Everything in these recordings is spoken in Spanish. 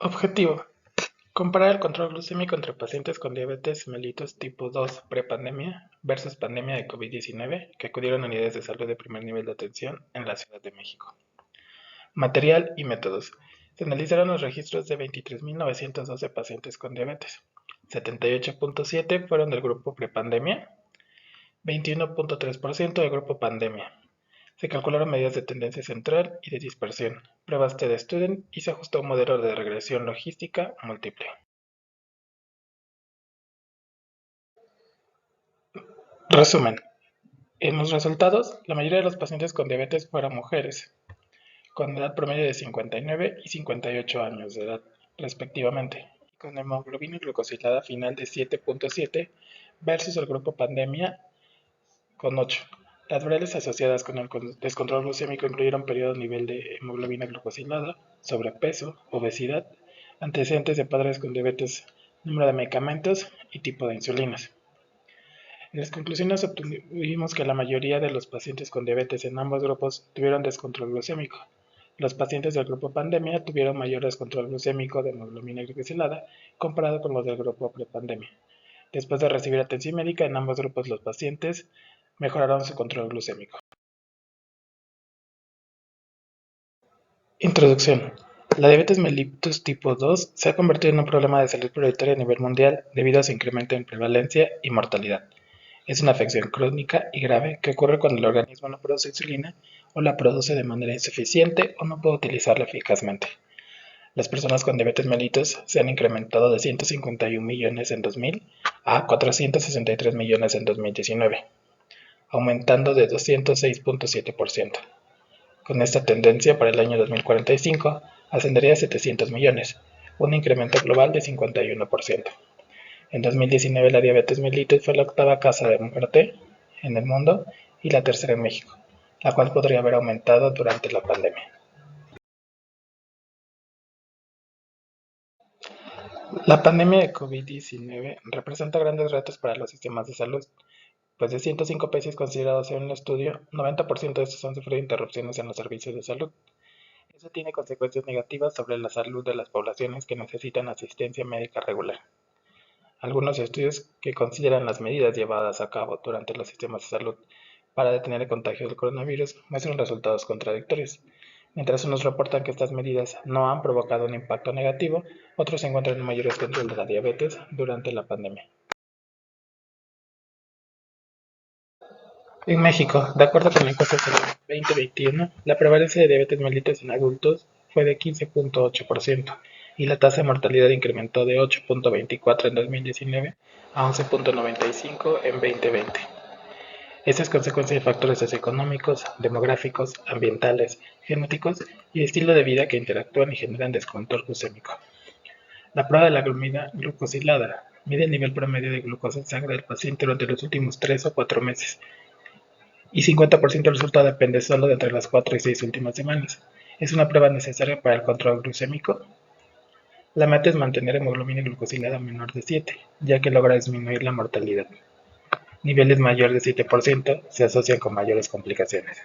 Objetivo: comparar el control glucémico entre pacientes con diabetes mellitus tipo 2 prepandemia versus pandemia de COVID-19 que acudieron a unidades de salud de primer nivel de atención en la Ciudad de México. Material y métodos. Se analizaron los registros de 23.912 pacientes con diabetes. 78.7 fueron del grupo prepandemia, 21.3% del grupo pandemia. Se calcularon medidas de tendencia central y de dispersión, pruebas T-de-Student y se ajustó un modelo de regresión logística múltiple. Resumen. En los resultados, la mayoría de los pacientes con diabetes fueron mujeres, con edad promedio de 59 y 58 años de edad, respectivamente, y con hemoglobina glucosilada final de 7.7 versus el grupo pandemia con 8. Las variables asociadas con el descontrol glucémico incluyeron periodo nivel de hemoglobina glucosilada, sobrepeso, obesidad, antecedentes de padres con diabetes, número de medicamentos y tipo de insulinas. En las conclusiones obtuvimos que la mayoría de los pacientes con diabetes en ambos grupos tuvieron descontrol glucémico. Los pacientes del grupo pandemia tuvieron mayor descontrol glucémico de hemoglobina glicosilada comparado con los del grupo prepandemia. Después de recibir atención médica, en ambos grupos los pacientes mejoraron su control glucémico. Introducción. La diabetes mellitus tipo 2 se ha convertido en un problema de salud prioritario a nivel mundial debido a su incremento en prevalencia y mortalidad. Es una afección crónica y grave que ocurre cuando el organismo no produce insulina o la produce de manera insuficiente o no puede utilizarla eficazmente. Las personas con diabetes mellitus se han incrementado de 151 millones en 2000 a 463 millones en 2019, aumentando de 206.7%. Con esta tendencia, para el año 2045 ascendería a 700 millones, un incremento global de 51%. En 2019 la diabetes mellitus fue la octava causa de muerte en el mundo y la tercera en México, la cual podría haber aumentado durante la pandemia. La pandemia de COVID-19 representa grandes retos para los sistemas de salud, pues de 105 países considerados en un estudio, 90% de estos han sufrido interrupciones en los servicios de salud. Eso tiene consecuencias negativas sobre la salud de las poblaciones que necesitan asistencia médica regular. Algunos estudios que consideran las medidas llevadas a cabo durante los sistemas de salud para detener el contagio del coronavirus muestran resultados contradictorios. Mientras unos reportan que estas medidas no han provocado un impacto negativo, otros encuentran un mayor control de la diabetes durante la pandemia. En México, de acuerdo con la encuesta de salud 2021, la prevalencia de diabetes mellitus en adultos fue de 15.8% y la tasa de mortalidad incrementó de 8.24 en 2019 a 11.95 en 2020. Esta es consecuencia de factores socioeconómicos, demográficos, ambientales, genéticos y estilo de vida que interactúan y generan descontrol glucémico. La prueba de la glumina glucosilada mide el nivel promedio de glucosa en sangre del paciente durante los últimos 3 o 4 meses y 50% del resultado depende solo de entre las 4 y 6 últimas semanas. ¿Es una prueba necesaria para el control glucémico? La meta es mantener hemoglobina glucosilada menor de 7, ya que logra disminuir la mortalidad. Niveles mayores de 7% se asocian con mayores complicaciones.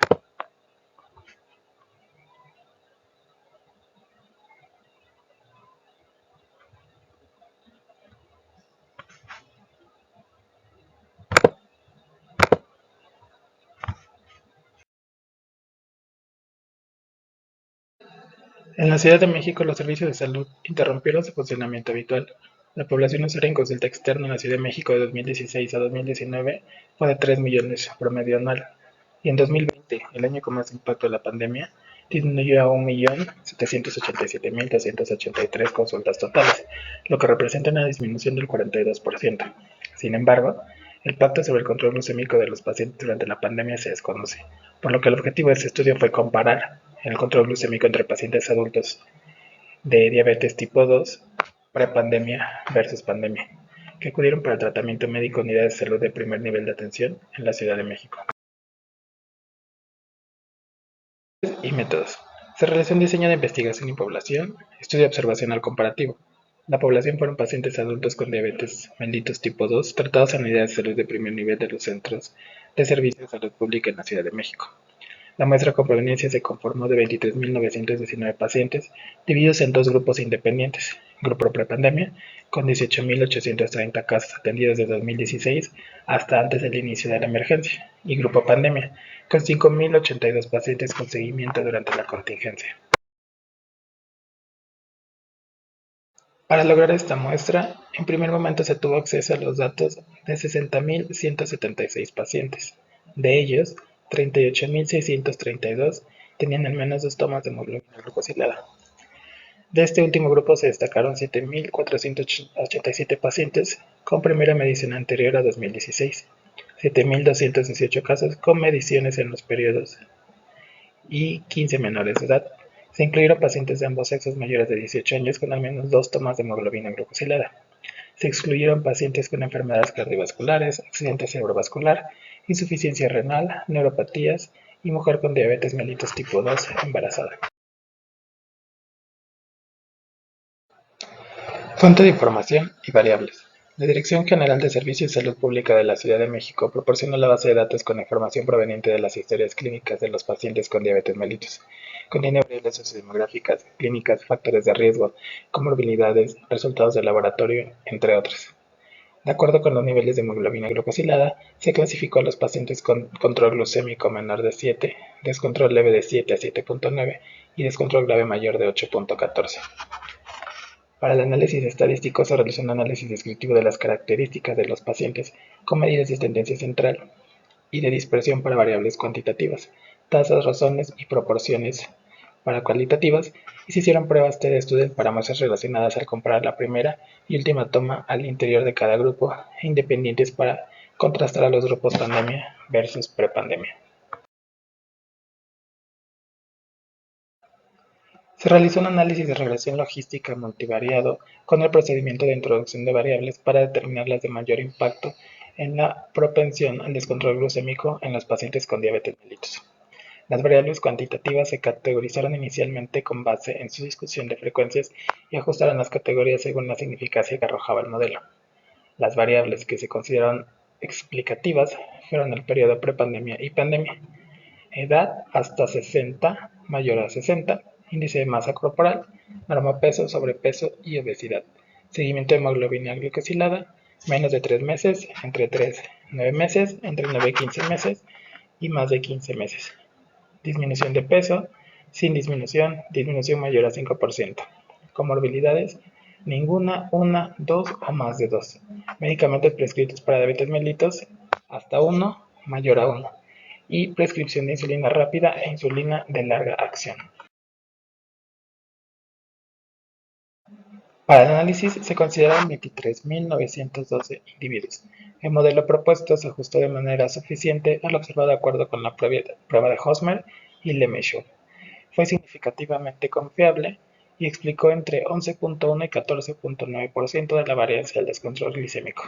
En la Ciudad de México, los servicios de salud interrumpieron su funcionamiento habitual. La población usuaria en consulta externa en la Ciudad de México de 2016 a 2019 fue de 3 millones promedio anual, y en 2020, el año con más impacto de la pandemia, disminuyó a 1.787.283 consultas totales, lo que representa una disminución del 42%. Sin embargo, el impacto sobre el control glucémico de los pacientes durante la pandemia se desconoce, por lo que el objetivo de este estudio fue comparar el control glucémico entre pacientes adultos de diabetes tipo 2 prepandemia versus pandemia, que acudieron para el tratamiento médico en unidades de salud de primer nivel de atención en la Ciudad de México. Y métodos. Se realizó un diseño de investigación y población, estudio observacional comparativo. La población fueron pacientes adultos con diabetes mellitus tipo 2 tratados en unidades de salud de primer nivel de los centros de servicios de salud pública en la Ciudad de México. La muestra con proveniencia se conformó de 23.919 pacientes, divididos en dos grupos independientes: grupo prepandemia, con 18.830 casos atendidos desde 2016 hasta antes del inicio de la emergencia, y grupo pandemia, con 5.082 pacientes con seguimiento durante la contingencia. Para lograr esta muestra, en primer momento se tuvo acceso a los datos de 60.176 pacientes. De ellos, 38.632 tenían al menos 2 tomas de hemoglobina glucosilada. De este último grupo se destacaron 7.487 pacientes con primera medición anterior a 2016, 7.218 casos con mediciones en los periodos y 15 menores de edad. Se incluyeron pacientes de ambos sexos mayores de 18 años con al menos 2 tomas de hemoglobina glucosilada. Se excluyeron pacientes con enfermedades cardiovasculares, accidente cerebrovascular, insuficiencia renal, neuropatías y mujer con diabetes mellitus tipo 2 embarazada. Fuente de información y variables. La Dirección General de Servicios de Salud Pública de la Ciudad de México proporciona la base de datos con información proveniente de las historias clínicas de los pacientes con diabetes mellitus. Contiene variables sociodemográficas, clínicas, factores de riesgo, comorbilidades, resultados de laboratorio, entre otros. De acuerdo con los niveles de hemoglobina glucosilada, se clasificó a los pacientes con control glucémico menor de 7, descontrol leve de 7 a 7.9 y descontrol grave mayor de 8.14. Para el análisis estadístico se realizó un análisis descriptivo de las características de los pacientes con medidas de tendencia central y de dispersión para variables cuantitativas, tasas, razones y proporciones para cualitativas, y se hicieron pruebas T-de-Student para muestras relacionadas al comparar la primera y última toma al interior de cada grupo e independientes para contrastar a los grupos pandemia versus prepandemia. Se realizó un análisis de regresión logística multivariado con el procedimiento de introducción de variables para determinar las de mayor impacto en la propensión al descontrol glucémico en los pacientes con diabetes mellitus. Las variables cuantitativas se categorizaron inicialmente con base en su discusión de frecuencias y ajustaron las categorías según la significancia que arrojaba el modelo. Las variables que se consideraron explicativas fueron el periodo prepandemia y pandemia, edad hasta 60, mayor a 60, índice de masa corporal, normopeso, sobrepeso y obesidad, seguimiento de hemoglobina glicosilada, menos de 3 meses, entre 3 y 9 meses, entre 9 y 15 meses y más de 15 meses. Disminución de peso, sin disminución, disminución mayor a 5%. Comorbilidades, ninguna, una, dos o más de 2. Medicamentos prescritos para diabetes mellitus, hasta 1, mayor a 1. Y prescripción de insulina rápida e insulina de larga acción. Para el análisis se consideraron 23.912 individuos. El modelo propuesto se ajustó de manera suficiente al observado de acuerdo con la prueba de Hosmer y Lemaitre. Fue significativamente confiable y explicó entre 11.1 y 14.9% de la varianza del descontrol glicémico.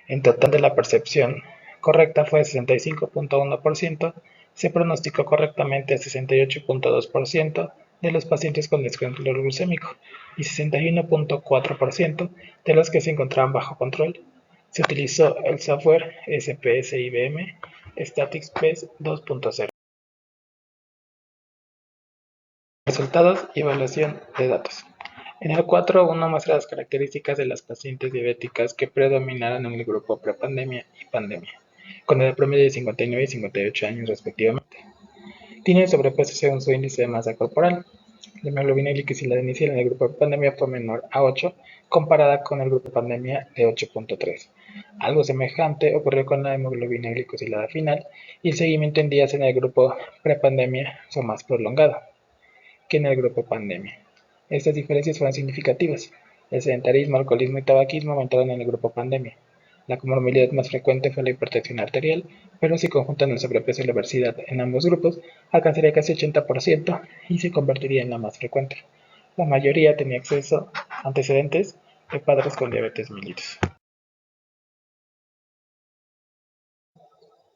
En total de la percepción correcta fue 65.1%, se pronosticó correctamente a 68.2% de los pacientes con descontrol glucémico y 61.4% de los que se encontraban bajo control. Se utilizó el software SPS-IBM Statics PES 2.0. Resultados y evaluación de datos. En el 4.1 muestra las características de las pacientes diabéticas que predominaron en el grupo prepandemia y pandemia, con edad promedio de 59 y 58 años respectivamente. Tiene sobrepeso según su índice de masa corporal. La hemoglobina glicosilada inicial en el grupo pandemia fue menor a 8, comparada con el grupo pandemia de 8.3. Algo semejante ocurrió con la hemoglobina glicosilada final y el seguimiento en días en el grupo prepandemia fue más prolongado que en el grupo pandemia. Estas diferencias fueron significativas. El sedentarismo, alcoholismo y tabaquismo aumentaron en el grupo pandemia. La comorbilidad más frecuente fue la hipertensión arterial, pero si conjuntan el sobrepeso y la obesidad en ambos grupos, alcanzaría casi 80% y se convertiría en la más frecuente. La mayoría tenía acceso a antecedentes de padres con diabetes mellitus.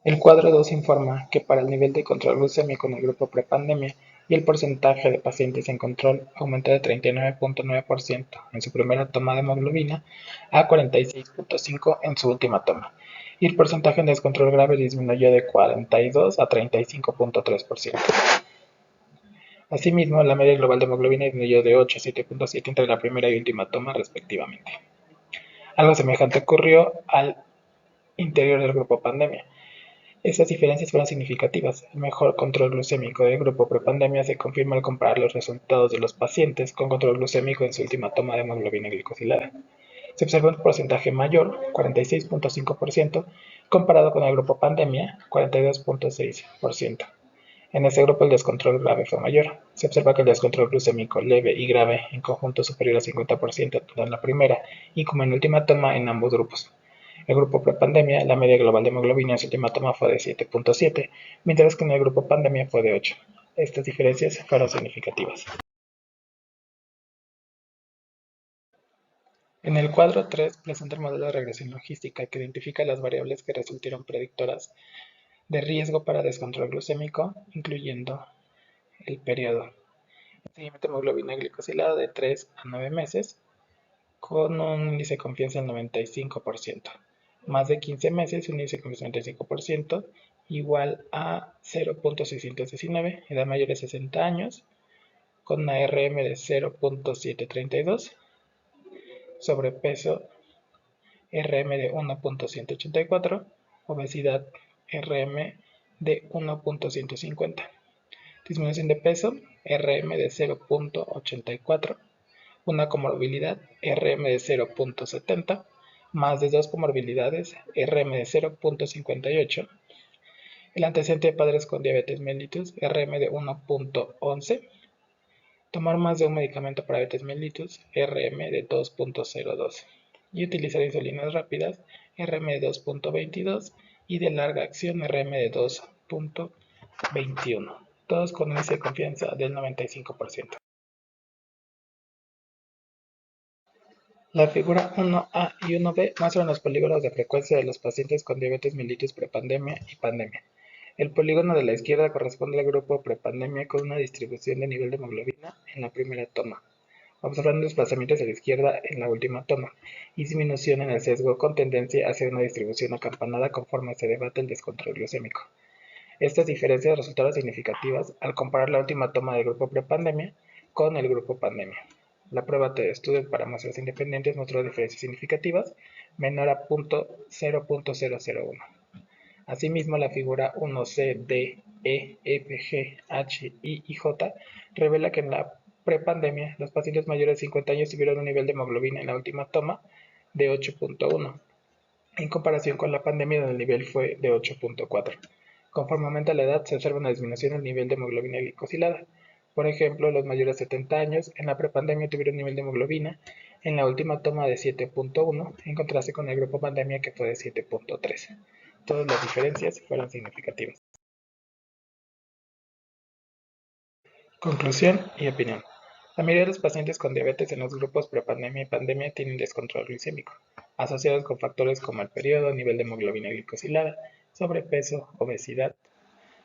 El cuadro 2 informa que para el nivel de control glucémico en el grupo prepandemia y el porcentaje de pacientes en control aumentó de 39.9% en su primera toma de hemoglobina a 46.5% en su última toma, y el porcentaje en descontrol grave disminuyó de 42 a 35.3%. Asimismo, la media global de hemoglobina disminuyó de 8 a 7.7 entre la primera y última toma respectivamente. Algo semejante ocurrió al interior del grupo pandemia. Estas diferencias fueron significativas. El mejor control glucémico del grupo prepandemia se confirma al comparar los resultados de los pacientes con control glucémico en su última toma de hemoglobina glicosilada. Se observa un porcentaje mayor, 46.5%, comparado con el grupo pandemia, 42.6%. En este grupo el descontrol grave fue mayor. Se observa que el descontrol glucémico leve y grave en conjunto superior al 50% tanto en la primera y como en última toma en ambos grupos. El grupo prepandemia, la media global de hemoglobina en su última toma fue de 7.7, mientras que en el grupo pandemia fue de 8. Estas diferencias fueron significativas. En el cuadro 3 presenta el modelo de regresión logística que identifica las variables que resultaron predictoras de riesgo para descontrol glucémico, incluyendo el periodo. El seguimiento de hemoglobina glicosilada de 3 a 9 meses, con un índice de confianza del 95%. Más de 15 meses, un índice de confianza del 95%, igual a 0.619, edad mayor de 60 años, con una RM de 0.732, sobrepeso RM de 1.184, obesidad RM de 1.150, disminución de peso RM de 0.84, una comorbilidad RM de 0.70, más de dos comorbilidades RM de 0.58, el antecedente de padres con diabetes mellitus RM de 1.11, tomar más de un medicamento para diabetes mellitus RM de 2.02 y utilizar insulinas rápidas RM de 2.22 y de larga acción RM de 2.21, todos con índice de confianza del 95%. La figura 1A y 1B muestran los polígonos de frecuencia de los pacientes con diabetes mellitus prepandemia y pandemia. El polígono de la izquierda corresponde al grupo prepandemia con una distribución de nivel de hemoglobina en la primera toma, observando desplazamientos a la izquierda en la última toma, y disminución en el sesgo con tendencia hacia una distribución acampanada conforme se debate el descontrol glucémico. Estas diferencias resultaron significativas al comparar la última toma del grupo prepandemia con el grupo pandemia. La prueba de estudio para muestras independientes mostró diferencias significativas menor a 0.001. Asimismo, la figura 1C, D, E, F, G, H, I y J revela que en la prepandemia los pacientes mayores de 50 años tuvieron un nivel de hemoglobina en la última toma de 8.1, en comparación con la pandemia donde el nivel fue de 8.4. Conforme aumenta la edad, se observa una disminución del nivel de hemoglobina glicosilada. Por ejemplo, los mayores de 70 años en la prepandemia tuvieron un nivel de hemoglobina en la última toma de 7.1, en contraste con el grupo pandemia que fue de 7.3. Todas las diferencias fueron significativas. Conclusión y opinión. La mayoría de los pacientes con diabetes en los grupos prepandemia y pandemia tienen descontrol glicémico, asociados con factores como el periodo, nivel de hemoglobina glicosilada, sobrepeso, obesidad,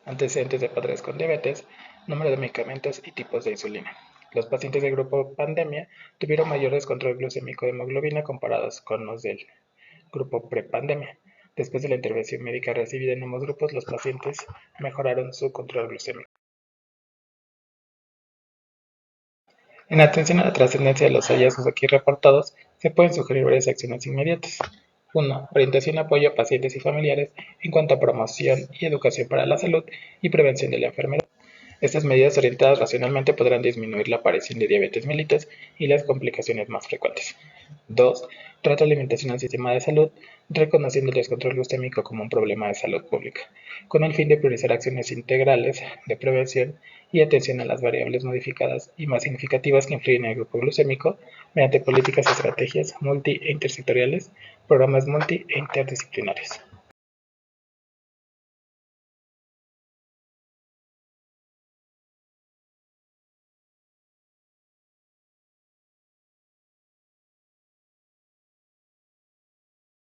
antecedentes de padres con diabetes, número de medicamentos y tipos de insulina. Los pacientes del grupo pandemia tuvieron mayor descontrol glucémico de hemoglobina comparados con los del grupo prepandemia. Después de la intervención médica recibida en ambos grupos, los pacientes mejoraron su control glucémico. En atención a la trascendencia de los hallazgos aquí reportados, se pueden sugerir varias acciones inmediatas. 1. Orientación y apoyo a pacientes y familiares en cuanto a promoción y educación para la salud y prevención de la enfermedad. Estas medidas orientadas racionalmente podrán disminuir la aparición de diabetes mellitus y las complicaciones más frecuentes. 2. Retroalimentación al sistema de salud, reconociendo el descontrol glucémico como un problema de salud pública, con el fin de priorizar acciones integrales de prevención y atención a las variables modificadas y más significativas que influyen en el grupo glucémico mediante políticas y estrategias multi e intersectoriales, programas multi e interdisciplinarios.